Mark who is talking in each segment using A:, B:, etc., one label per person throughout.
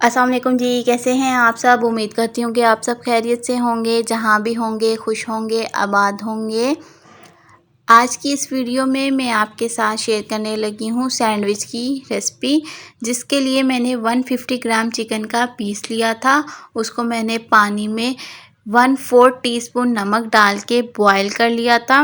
A: अस्सलाम वालेकुम जी, कैसे हैं आप सब। उम्मीद करती हूँ कि आप सब खैरियत से होंगे, जहाँ भी होंगे खुश होंगे, आबाद होंगे। आज की इस वीडियो में मैं आपके साथ शेयर करने लगी हूँ सैंडविच की रेसिपी, जिसके लिए मैंने 150 ग्राम चिकन का पीस लिया था। उसको मैंने पानी में 1/4 टीस्पून नमक डाल के बॉयल कर लिया था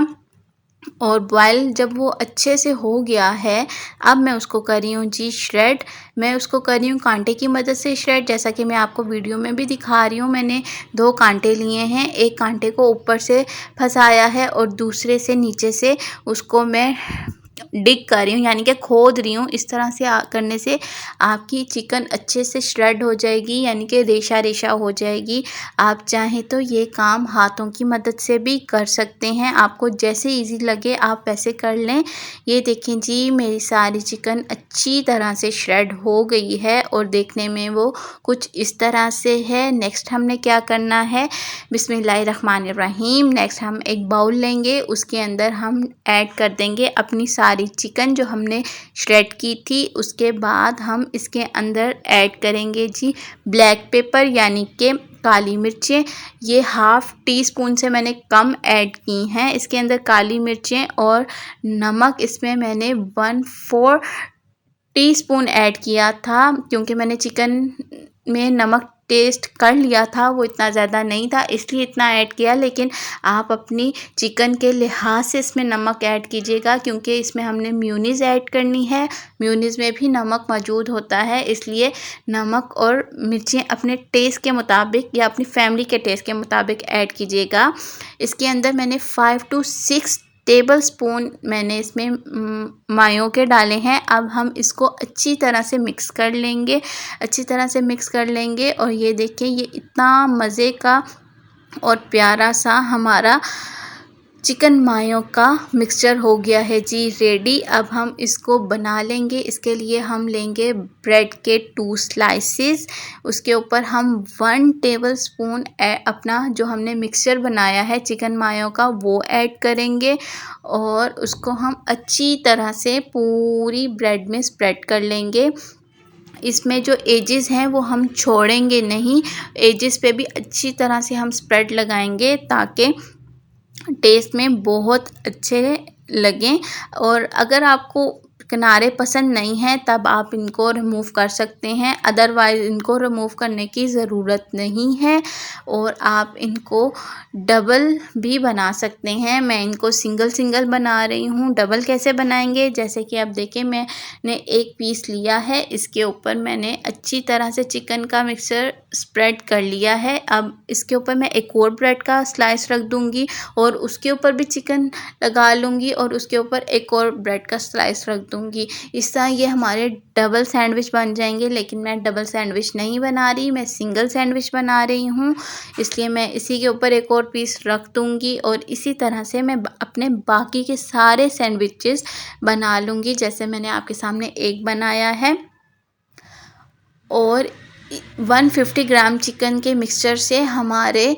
A: और बॉयल जब वो अच्छे से हो गया है, अब मैं उसको कर रही हूँ जी श्रेड। मैं उसको कर रही हूँ कांटे की मदद से श्रेड, जैसा कि मैं आपको वीडियो में भी दिखा रही हूँ। मैंने 2 कांटे लिए हैं, एक कांटे को ऊपर से फंसाया है और दूसरे से नीचे से उसको मैं डिग कर रही हूँ, यानी कि खोद रही हूँ। इस तरह से करने से आपकी चिकन अच्छे से श्रेड हो जाएगी, यानी कि रेशा रेशा हो जाएगी। आप चाहें तो ये काम हाथों की मदद से भी कर सकते हैं, आपको जैसे इजी लगे आप वैसे कर लें। ये देखें जी, मेरी सारी चिकन अच्छी तरह से श्रेड हो गई है और देखने में वो कुछ इस तरह से है। नेक्स्ट हमने क्या करना है, बिस्मिल्लाहिर्रहमानिर्रहीम। नेक्स्ट हम एक बाउल लेंगे, उसके अंदर हम ऐड कर देंगे अपनी सारी चिकन जो हमने श्रेड की थी। उसके बाद हम इसके अंदर ऐड करेंगे जी ब्लैक पेपर, यानी कि काली मिर्चें। ये 1/2 टीस्पून से मैंने कम ऐड की हैं इसके अंदर काली मिर्चें। और नमक इसमें मैंने 1/4 टीस्पून ऐड किया था, क्योंकि मैंने चिकन में नमक टेस्ट कर लिया था, वो इतना ज़्यादा नहीं था इसलिए इतना ऐड किया। लेकिन आप अपनी चिकन के लिहाज से इसमें नमक ऐड कीजिएगा, क्योंकि इसमें हमने मेयोनीज़ ऐड करनी है। मेयोनीज़ में भी नमक मौजूद होता है, इसलिए नमक और मिर्चें अपने टेस्ट के मुताबिक या अपनी फैमिली के टेस्ट के मुताबिक ऐड कीजिएगा। इसके अंदर मैंने 5 to 6 टेबल स्पून मैंने इसमें मायो के डाले हैं। अब हम इसको अच्छी तरह से मिक्स कर लेंगे, अच्छी तरह से मिक्स कर लेंगे। और ये देखिए, ये इतना मज़े का और प्यारा सा हमारा चिकन मायो का मिक्सचर हो गया है जी रेडी। अब हम इसको बना लेंगे। इसके लिए हम लेंगे ब्रेड के 2 स्लाइसेस, उसके ऊपर हम 1 टेबल स्पून अपना जो हमने मिक्सचर बनाया है चिकन मायो का वो ऐड करेंगे और उसको हम अच्छी तरह से पूरी ब्रेड में स्प्रेड कर लेंगे। इसमें जो एजेस हैं वो हम छोड़ेंगे नहीं, एजेस पे भी अच्छी तरह से हम स्प्रेड लगाएंगे ताकि टेस्ट में बहुत अच्छे लगें। और अगर आपको किनारे पसंद नहीं हैं तब आप इनको रिमूव कर सकते हैं, अदरवाइज़ इनको रिमूव करने की ज़रूरत नहीं है। और आप इनको डबल भी बना सकते हैं। मैं इनको सिंगल सिंगल बना रही हूँ। डबल कैसे बनाएंगे, जैसे कि आप देखें, मैंने एक पीस लिया है, इसके ऊपर मैंने अच्छी तरह से चिकन का मिक्सचर स्प्रेड कर लिया है। अब इसके ऊपर मैं एक और ब्रेड का स्लाइस रख दूँगी और उसके ऊपर भी चिकन लगा लूँगी और उसके ऊपर एक और ब्रेड का स्लाइस रख दूँगी। इस तरह ये हमारे डबल सैंडविच बन जाएंगे। लेकिन मैं डबल सैंडविच नहीं बना रही, मैं सिंगल सैंडविच बना रही हूँ, इसलिए मैं इसी के ऊपर एक और पीस रख दूँगी। और इसी तरह से मैं अपने बाकी के सारे सैंडविचेस बना लूँगी, जैसे मैंने आपके सामने एक बनाया है। और 150 ग्राम चिकन के मिक्सचर से हमारे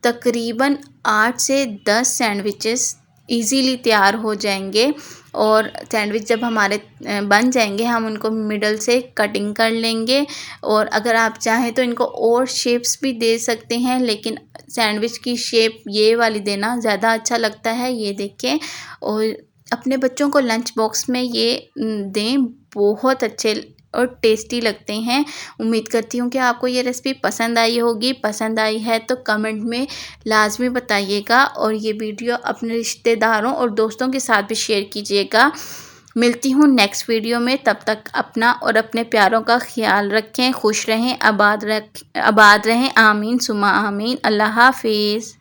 A: तकरीबन 8 से 10 सैंडविचेस इजीली तैयार हो जाएंगे। और सैंडविच जब हमारे बन जाएंगे, हम उनको मिडल से कटिंग कर लेंगे। और अगर आप चाहें तो इनको और शेप्स भी दे सकते हैं, लेकिन सैंडविच की शेप ये वाली देना ज़्यादा अच्छा लगता है। ये देखें, और अपने बच्चों को लंच बॉक्स में ये दें, बहुत अच्छे और टेस्टी लगते हैं। उम्मीद करती हूँ कि आपको ये रेसिपी पसंद आई होगी। पसंद आई है तो कमेंट में लाजमी बताइएगा और ये वीडियो अपने रिश्तेदारों और दोस्तों के साथ भी शेयर कीजिएगा। मिलती हूँ नेक्स्ट वीडियो में, तब तक अपना और अपने प्यारों का ख्याल रखें, खुश रहें, आबाद रहें। आमीन सुमा आमीन। अल्लाह हाफिज़।